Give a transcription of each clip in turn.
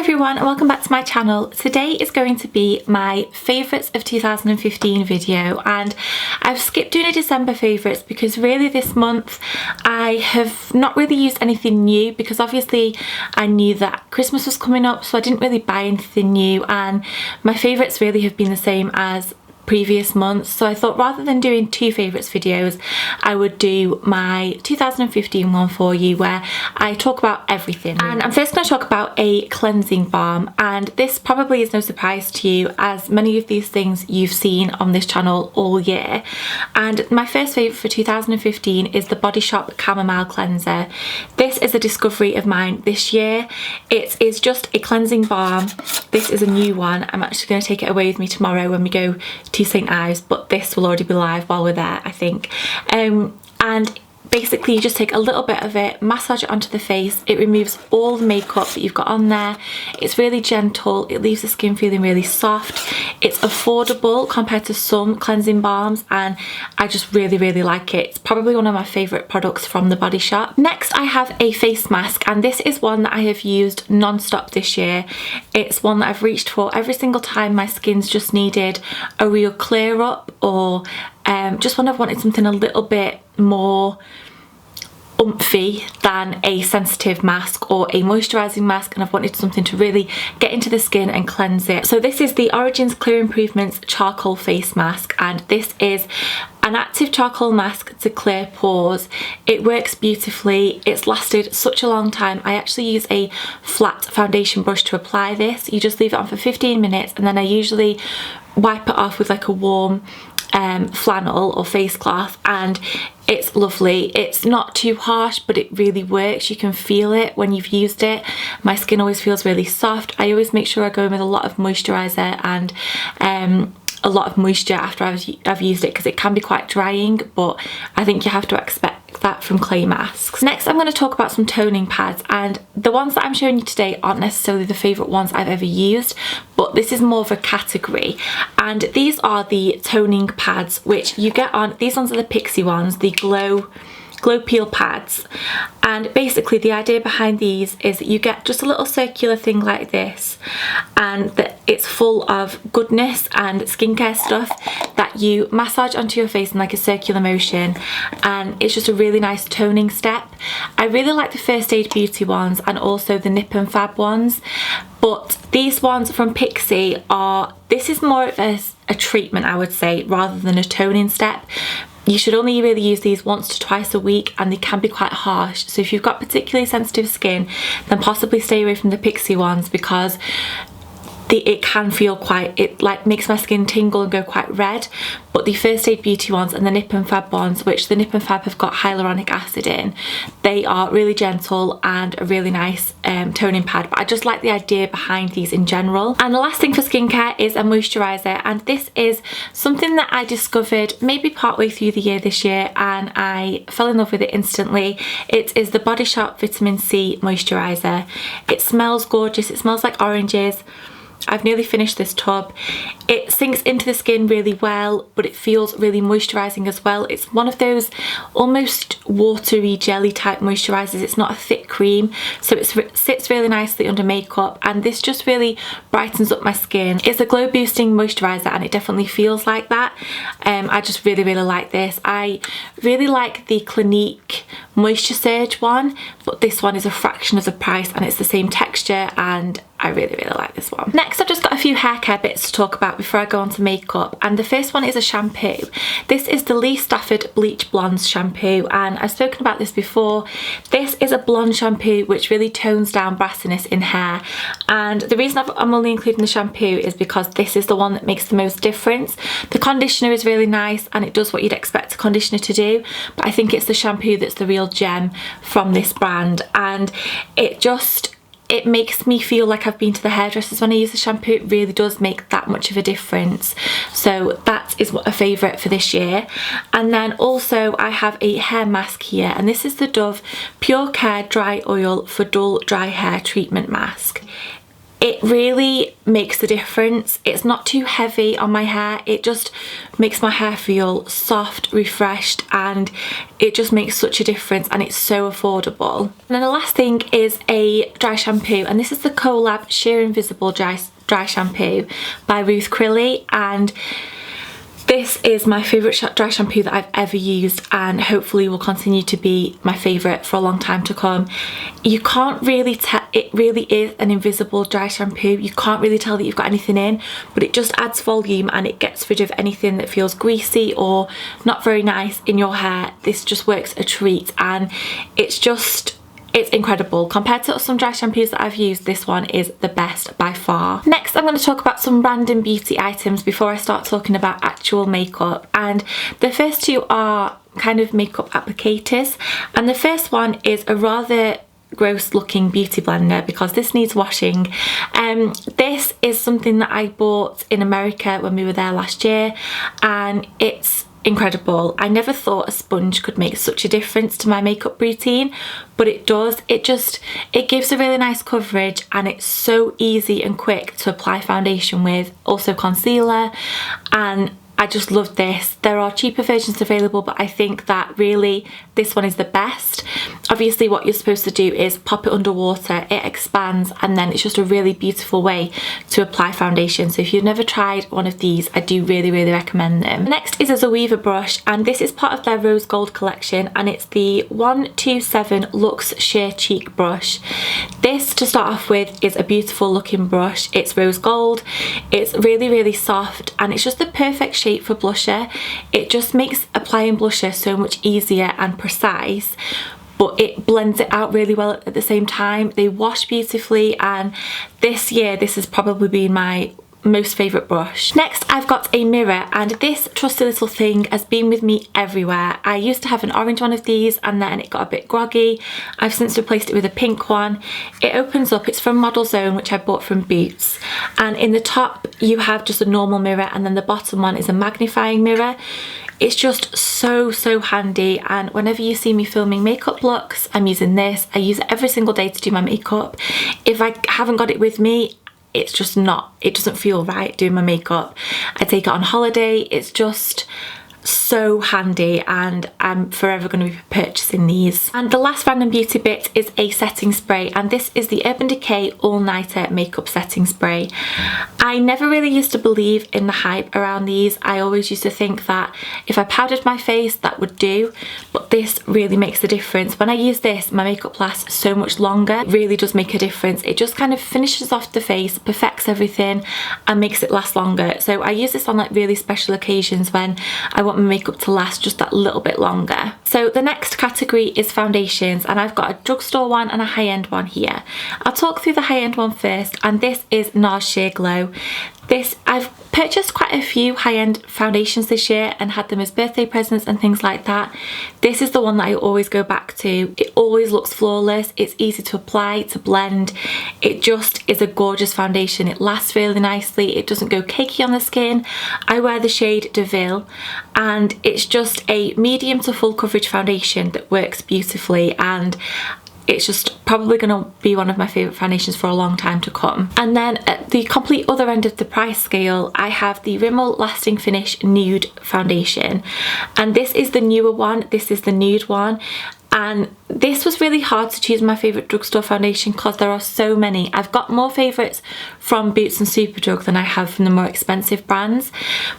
everyone and welcome back to my channel. Today is going to be my favourites of 2015 video, and I've skipped doing a December favourites because really this month I have not really used anything new, because obviously I knew that Christmas was coming up, so I didn't really buy anything new, and my favourites really have been the same as previous months. So I thought rather than doing two favourites videos, I would do my 2015 one for you where I talk about everything. And I'm first going to talk about a cleansing balm, and this probably is no surprise to you as many of these things you've seen on this channel all year. And my first favourite for 2015 is the Body Shop Chamomile Cleanser. This is a discovery of mine this year. It is just a cleansing balm. This is a new one. I'm actually going to take it away with me tomorrow when we go to St Ives, but this will already be live while we're there, I think. And basically you just take a little bit of it, massage it onto the face. It removes all the makeup that you've got on there. It's really gentle. It leaves the skin feeling really soft. It's affordable compared to some cleansing balms, and I just really like it. It's probably one of my favourite products from the Body Shop. Next I have a face mask, and this is one that I have used non-stop this year. It's one that I've reached for every single time my skin's just needed a real clear up, or just when I've wanted something a little bit more umphy than a sensitive mask or a moisturising mask, and I've wanted something to really get into the skin and cleanse it. So this is the Origins Clear Improvements Charcoal Face Mask, and this is an active charcoal mask to clear pores. It works beautifully. It's lasted such a long time. I actually use a flat foundation brush to apply this. You just leave it on for 15 minutes and then I usually wipe it off with like a warm flannel or face cloth, and it's lovely. It's not too harsh, but it really works. You can feel it when you've used it. My skin always feels really soft. I always make sure I go in with a lot of moisturiser and a lot of moisture after I've used it, because it can be quite drying, but I think you have to expect that from clay masks. Next I'm going to talk about some toning pads, and the ones that I'm showing you today aren't necessarily the favourite ones I've ever used, but this is more of a category, and these are the toning pads which you get on. These ones are the Pixie ones, the glow peel pads, and basically the idea behind these is that you get just a little circular thing like this, and that it's full of goodness and skincare stuff that you massage onto your face in like a circular motion, and it's just a really nice toning step. I really like the First Aid Beauty ones and also the Nip and Fab ones, but these ones from Pixie this is more of a treatment, I would say, rather than a toning step. You should only really use these once to twice a week, and they can be quite harsh. So if you've got particularly sensitive skin, then possibly stay away from the Pixie ones, because it can feel it like makes my skin tingle and go quite red. But the First Aid Beauty ones and the Nip and Fab ones, which the Nip and Fab have got hyaluronic acid in, they are really gentle and a really nice toning pad. But I just like the idea behind these in general. And the last thing for skincare is a moisturiser, and this is something that I discovered maybe partway through the year this year, and I fell in love with it instantly. It is the Body Shop Vitamin C Moisturiser. It smells gorgeous. It smells like oranges. I've nearly finished this tub. It sinks into the skin really well, but it feels really moisturising as well. It's one of those almost watery jelly type moisturisers. It's not a thick cream, so it sits really nicely under makeup, and this just really brightens up my skin. It's a glow boosting moisturiser, and it definitely feels like that. I just really like this. I really like the Clinique Moisture Surge one, but this one is a fraction of the price and it's the same texture, and I really like this one. Next I've just got a few hair care bits to talk about before I go on to makeup, and the first one is a shampoo. This is the Lee Stafford Bleach Blondes shampoo, and I've spoken about this before. This is a blonde shampoo which really tones down brassiness in hair, and the reason I'm only including the shampoo is because this is the one that makes the most difference. The conditioner is really nice and it does what you'd expect a conditioner to do, but I think it's the shampoo that's the real gem from this brand, and it makes me feel like I've been to the hairdressers when I use the shampoo. It really does make that much of a difference. So that is a favourite for this year. And then also I have a hair mask here, and this is the Dove Pure Care Dry Oil for Dull Dry Hair Treatment Mask. it really makes a difference. It's not too heavy on my hair. It just makes my hair feel soft, refreshed, and it just makes such a difference, and it's so affordable. And then the last thing is a dry shampoo, and this is the Collab Sheer Invisible Dry Shampoo by Ruth Crilly, and this is my favourite dry shampoo that I've ever used, and hopefully will continue to be my favourite for a long time to come. You can't really tell, it really is an invisible dry shampoo. You can't really tell that you've got anything in, but it just adds volume and it gets rid of anything that feels greasy or not very nice in your hair. This just works a treat, and it's incredible. Compared to some dry shampoos that I've used, this one is the best by far. Next, I'm going to talk about some random beauty items before I start talking about actual makeup. And the first two are kind of makeup applicators. And the first one is a rather gross looking beauty blender because this needs washing. This is something that I bought in America when we were there last year, and it's incredible. I never thought a sponge could make such a difference to my makeup routine, but it does. It gives a really nice coverage, and it's so easy and quick to apply foundation with, also concealer, and I just love this. There are cheaper versions available, but I think that really this one is the best. Obviously what you're supposed to do is pop it under water, it expands, and then it's just a really beautiful way to apply foundation. So if you've never tried one of these, I do really recommend them. Next is a Zoeva brush, and this is part of their Rose Gold collection, and it's the 127 Luxe Sheer Cheek brush. This, to start off with, is a beautiful looking brush. It's rose gold, it's really soft, and it's just the perfect shape for blusher. It just makes applying blusher so much easier and precise, but it blends it out really well at the same time. They wash beautifully, and this year this has probably been my most favourite brush. Next, I've got a mirror, and this trusty little thing has been with me everywhere. I used to have an orange one of these, and then it got a bit groggy. I've since replaced it with a pink one. It opens up, it's from Model Zone, which I bought from Boots, and in the top you have just a normal mirror, and then the bottom one is a magnifying mirror. It's just so handy, and whenever you see me filming makeup looks, I'm using this. I use it every single day to do my makeup. If I haven't got it with me, it's just not, it doesn't feel right doing my makeup. I take it on holiday. It's just so handy, and I'm forever going to be purchasing these. And the last random beauty bit is a setting spray, and this is the Urban Decay All Nighter Makeup Setting Spray. I never really used to believe in the hype around these. I always used to think that if I powdered my face that would do, but this really makes a difference. When I use this, my makeup lasts so much longer. It really does make a difference. It just kind of finishes off the face, perfects everything, and makes it last longer. So I use this on like really special occasions when I want my makeup to last just that little bit longer. So the next category is foundations, and I've got a drugstore one and a high-end one here. I'll talk through the high-end one first, and this is NARS Sheer Glow. I've purchased quite a few high-end foundations this year and had them as birthday presents and things like that. This is the one that I always go back to. It always looks flawless. It's easy to apply, to blend. It just is a gorgeous foundation. It lasts really nicely. It doesn't go cakey on the skin. I wear the shade DeVille, and it's just a medium to full coverage foundation that works beautifully, and it's just probably going to be one of my favourite foundations for a long time to come. And then at the complete other end of the price scale, I have the Rimmel Lasting Finish Nude Foundation, and this is the newer one. This is the nude one, and this was really hard to choose my favourite drugstore foundation because there are so many. I've got more favourites from Boots and Superdrug than I have from the more expensive brands,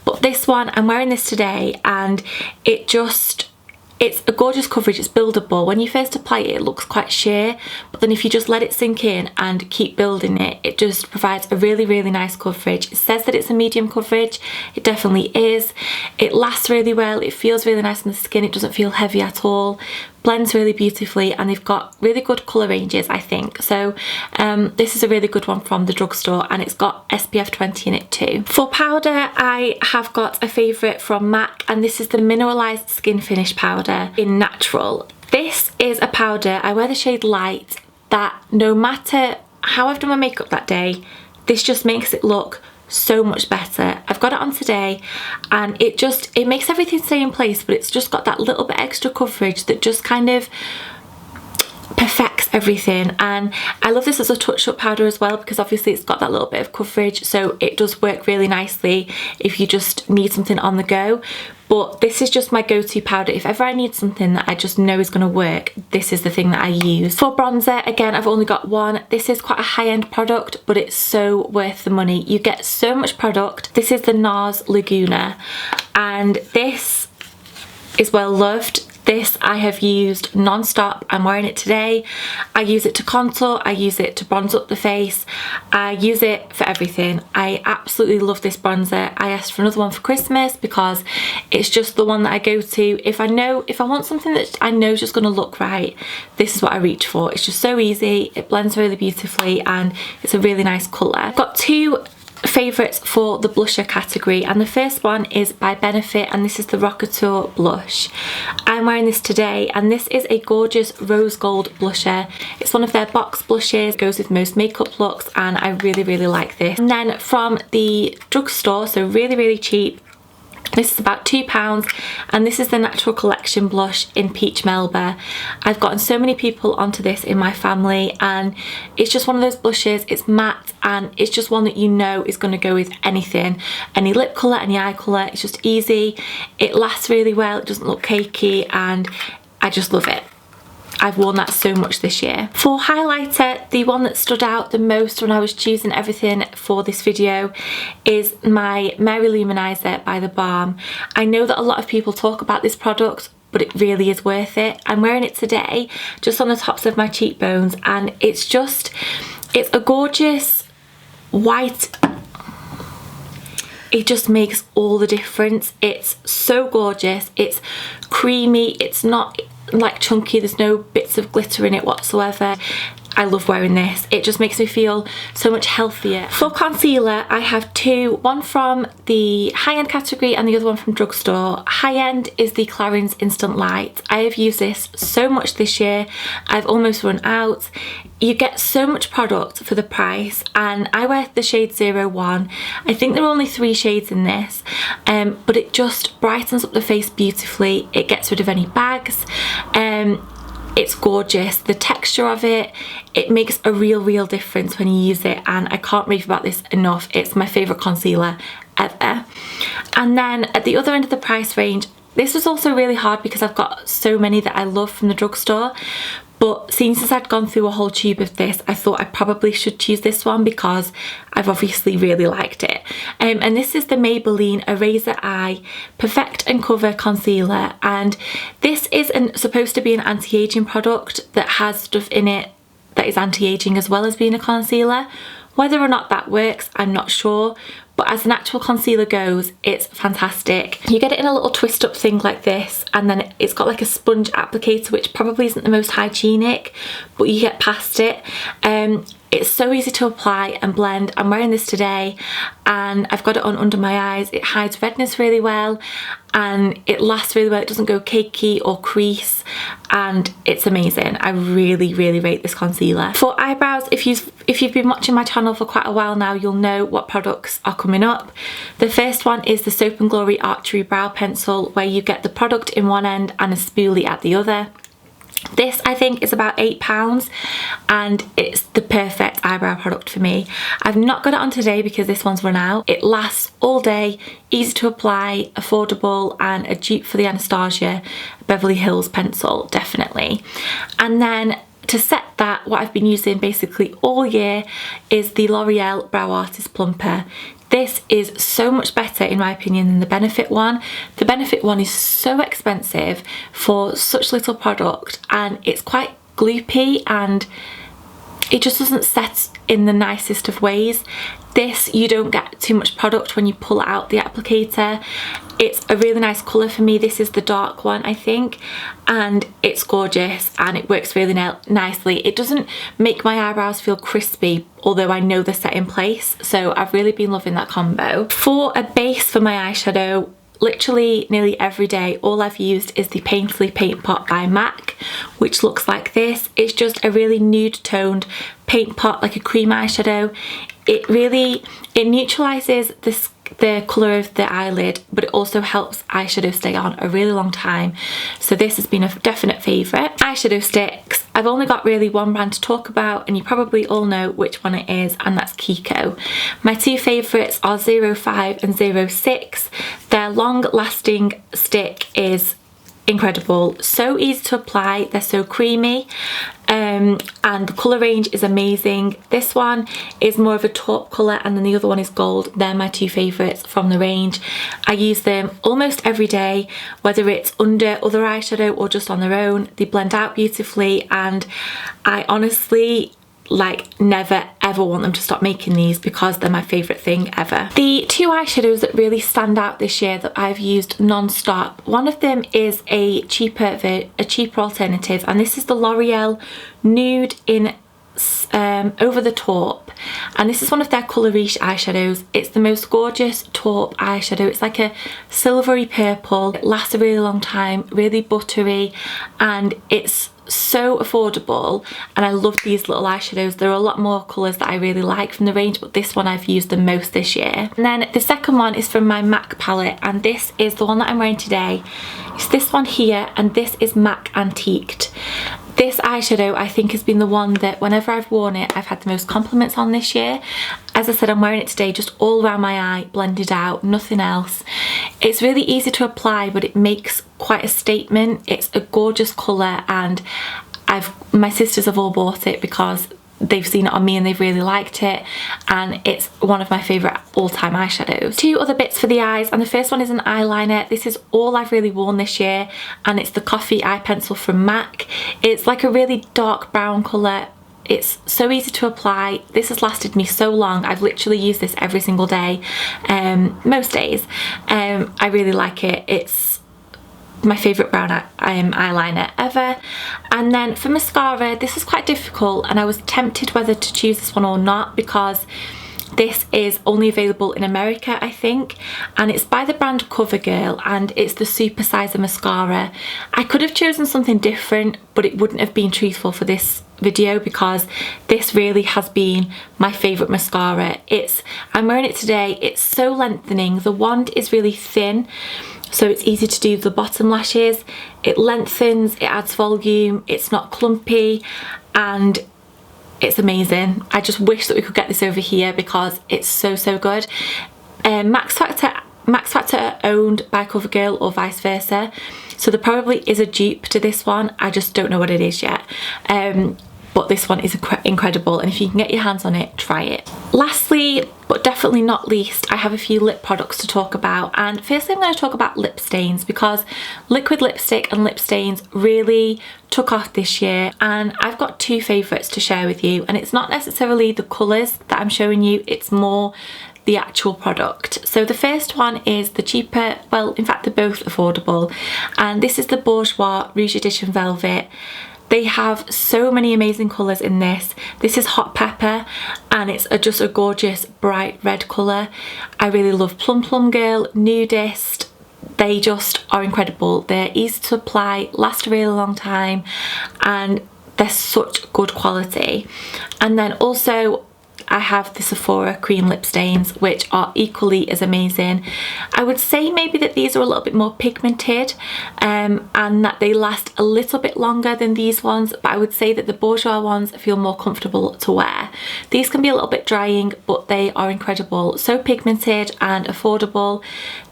but this one, I'm wearing this today, and it's a gorgeous coverage. It's buildable. When you first apply it, it looks quite sheer, but then if you just let it sink in and keep building it, it just provides a really nice coverage. It says that it's a medium coverage. It definitely is. It lasts really well. It feels really nice on the skin. It doesn't feel heavy at all. Blends really beautifully, and they've got really good colour ranges, I think. So this is a really good one from the drugstore, and it's got SPF 20 in it too. For powder, I have got a favourite from MAC, and this is the Mineralised Skin Finish Powder in Natural. This is a powder, I wear the shade Light, that no matter how I've done my makeup that day, this just makes it look so much better. I've got it on today, and it makes everything stay in place, but it's just got that little bit extra coverage that just kind of perfects everything. And I love this as a touch-up powder as well, because obviously it's got that little bit of coverage, so it does work really nicely if you just need something on the go. But this is just my go-to powder. If ever I need something that I just know is going to work, this is the thing that I use. For bronzer, again, I've only got one. This is quite a high-end product, but it's so worth the money. You get so much product. This is the NARS Laguna, and this is well loved. This I have used non-stop. I'm wearing it today. I use it to contour, I use it to bronze up the face, I use it for everything. I absolutely love this bronzer. I asked for another one for Christmas because it's just the one that I go to. If I want something that I know is just going to look right, this is what I reach for. It's just so easy, it blends really beautifully, and it's a really nice colour. I've got two favourites for the blusher category, and the first one is by Benefit, and this is the Rockateur blush. I'm wearing this today, and this is a gorgeous rose gold blusher. It's one of their box blushes, goes with most makeup looks, and I really like this. And then from the drugstore, so really cheap, this is about £2, and this is the Natural Collection blush in Peach Melba. I've gotten so many people onto this in my family, and it's just one of those blushes. It's matte, and it's just one that you know is going to go with anything, any lip colour, any eye colour. It's just easy, it lasts really well, it doesn't look cakey, and I just love it. I've worn that so much this year. For highlighter, the one that stood out the most when I was choosing everything for this video is my Mary Luminizer by The Balm. I know that a lot of people talk about this product, but it really is worth it. I'm wearing it today just on the tops of my cheekbones, and it's a gorgeous white. It just makes all the difference. It's so gorgeous, it's creamy, it's not like chunky, there's no bits of glitter in it whatsoever. I love wearing this. It just makes me feel so much healthier. For concealer, I have two, one from the high-end category and the other one from drugstore. High-end is the Clarins Instant Light. I have used this so much this year. I've almost run out. You get so much product for the price, and I wear the shade 01. I think there are only 3 shades in this, but it just brightens up the face beautifully. It gets rid of any bags. It's gorgeous. The texture of it makes a real difference when you use it, and I can't rave about this enough. It's my favourite concealer ever. And then at the other end of the price range, this was also really hard because I've got so many that I love from the drugstore, but since I'd gone through a whole tube of this, I thought I probably should choose this one because I've obviously really liked it. And this is the Maybelline Eraser Eye Perfect and Cover Concealer, and this is supposed to be an anti-aging product that has stuff in it that is anti-aging as well as being a concealer. Whether or not that works, I'm not sure, but as an actual concealer goes, it's fantastic. You get it in a little twist up thing like this, and then it's got like a sponge applicator, which probably isn't the most hygienic, but you get past it. It's so easy to apply and blend. I'm wearing this today, and I've got it on under my eyes. It hides redness really well, and it lasts really well. It doesn't go cakey or crease, and it's amazing. I really rate this concealer. For eyebrows, if you've been watching my channel for quite a while now, you'll know what products are coming up. The first one is the Soap & Glory Archery Brow Pencil, where you get the product in one end and a spoolie at the other. This I think is about £8, and it's the perfect eyebrow product for me. I've not got it on today because this one's run out. It lasts all day, easy to apply, affordable, and a dupe for the Anastasia Beverly Hills pencil, definitely. And then to set that, what I've been using basically all year is the L'Oreal Brow Artist Plumper. This is so much better in my opinion than the Benefit one. The Benefit one is so expensive for such little product, and it's quite gloopy and it just doesn't set in the nicest of ways. This, you don't get too much product when you pull out the applicator. It's a really nice colour for me. This is the dark one, I think, and it's gorgeous and it works really nicely. It doesn't make my eyebrows feel crispy, although I know they're set in place, so I've really been loving that combo. For a base for my eyeshadow, literally nearly every day, all I've used is the Painterly Paint Pot by MAC, which looks like this. It's just a really nude toned paint pot, like a cream eyeshadow. It neutralises the colour of the eyelid, but it also helps eyeshadow stay on a really long time. So this has been a definite favourite. Eyeshadow sticks. I've only got really one brand to talk about, and you probably all know which one it is, and that's Kiko. My two favourites are 05 and 06. Their long lasting stick is incredible, so easy to apply, they're so creamy, and the colour range is amazing. This one is more of a taupe colour and then the other one is gold. They're my two favourites from the range. I use them almost every day, whether it's under other eyeshadow or just on their own. They blend out beautifully, and I honestly never ever want them to stop making these because they're my favourite thing ever. The two eyeshadows that really stand out this year that I've used non-stop, one of them is a cheaper alternative, and this is the L'Oreal Nude in Over the Taupe, and this is one of their Colour Riche eyeshadows. It's the most gorgeous taupe eyeshadow. It's like a silvery purple. It lasts a really long time, really buttery, and it's so affordable, and I love these little eyeshadows. There are a lot more colours that I really like from the range, but this one I've used the most this year. And then the second one is from my MAC palette, and this is the one that I'm wearing today. It's this one here, and this is MAC Antiqued. This eyeshadow I think has been the one that whenever I've worn it I've had the most compliments on this year. As I said, I'm wearing it today just all around my eye, blended out, nothing else. It's really easy to apply, but it makes quite a statement. It's a gorgeous colour, and my sisters have all bought it because they've seen it on me and they've really liked it, and it's one of my favourite all-time eyeshadows. Two other bits for the eyes, and the first one is an eyeliner. This is all I've really worn this year, and it's the Coffee Eye Pencil from MAC. It's like a really dark brown colour. It's so easy to apply. This has lasted me so long. I've literally used this every single day, most days. I really like it. It's my favourite brown eyeliner ever. And then for mascara, this is quite difficult, and I was tempted whether to choose this one or not because this is only available in America, I think, and it's by the brand CoverGirl, and it's the Super Sizer mascara. I could have chosen something different, but it wouldn't have been truthful for this video because this really has been my favourite mascara. I'm wearing it today. It's so lengthening. The wand is really thin, so it's easy to do the bottom lashes. It lengthens, it adds volume, it's not clumpy, and it's amazing. I just wish that we could get this over here because it's so good. Max Factor are owned by CoverGirl or vice versa, so there probably is a dupe to this one. I just don't know what it is yet. But this one is incredible, and if you can get your hands on it, try it. Lastly, but definitely not least, I have a few lip products to talk about. And firstly, I'm going to talk about lip stains because liquid lipstick and lip stains really took off this year, and I've got two favourites to share with you. And it's not necessarily the colours that I'm showing you, it's more the actual product. So the first one is the cheaper, well, in fact they're both affordable, and this is the Bourjois Rouge Edition Velvet. They have so many amazing colours in this. This is Hot Pepper, and it's just a gorgeous bright red colour. I really love Plum Plum Girl, Nudist. They just are incredible. They're easy to apply, last a really long time, and they're such good quality. And then also I have the Sephora cream lip stains, which are equally as amazing. I would say maybe that these are a little bit more pigmented, and that they last a little bit longer than these ones, but I would say that the Bourjois ones feel more comfortable to wear. These can be a little bit drying, but they are incredible. So pigmented and affordable.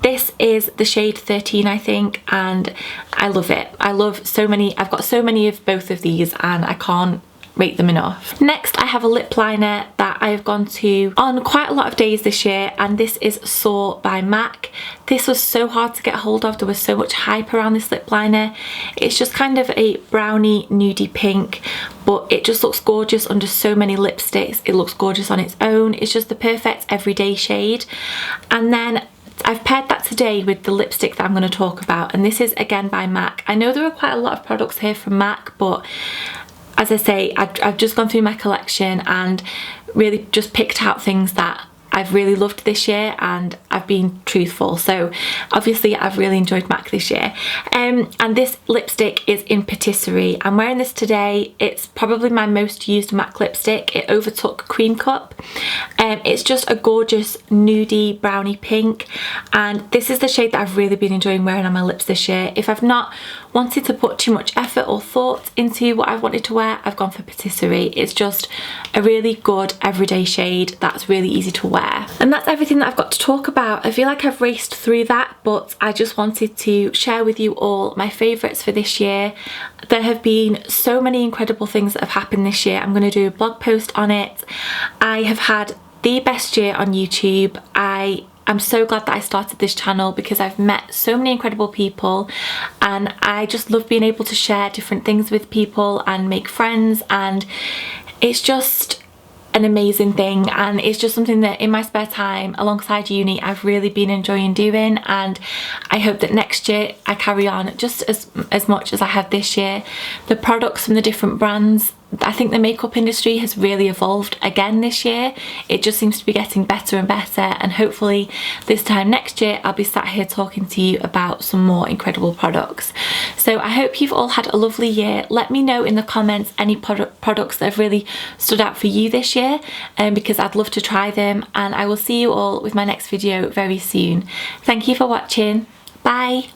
This is the shade 13, I think, and I love it. I've got so many of both of these, and I can't rate them enough. Next, I have a lip liner that I have gone to on quite a lot of days this year, and this is Soar by MAC. This was so hard to get hold of. There was so much hype around this lip liner. It's just kind of a brownie nudie pink, but it just looks gorgeous under so many lipsticks. It looks gorgeous on its own. It's just the perfect everyday shade. And then I've paired that today with the lipstick that I'm going to talk about, and this is again by MAC. I know there are quite a lot of products here from MAC, but as I say, I've just gone through my collection and really just picked out things that I've really loved this year, and I've been truthful. So obviously I've really enjoyed MAC this year. And this lipstick is in Patisserie. I'm wearing this today. It's probably my most used MAC lipstick. It overtook Cream Cup. It's just a gorgeous nudie brownie pink, and this is the shade that I've really been enjoying wearing on my lips this year. If I've not wanted to put too much effort or thought into what I've wanted to wear, I've gone for Patisserie. It's just a really good everyday shade that's really easy to wear. And that's everything that I've got to talk about. I feel like I've raced through that, but I just wanted to share with you all my favourites for this year. There have been so many incredible things that have happened this year. I'm going to do a blog post on it. I have had the best year on YouTube. I'm so glad that I started this channel because I've met so many incredible people, and I just love being able to share different things with people and make friends, and it's just an amazing thing, and it's just something that in my spare time alongside uni I've really been enjoying doing, and I hope that next year I carry on just as much as I have this year. The products from the different brands, I think the makeup industry has really evolved again this year. It just seems to be getting better and better, and hopefully this time next year I'll be sat here talking to you about some more incredible products. So I hope you've all had a lovely year. Let me know in the comments any products that have really stood out for you this year, because I'd love to try them, and I will see you all with my next video very soon. Thank you for watching. Bye.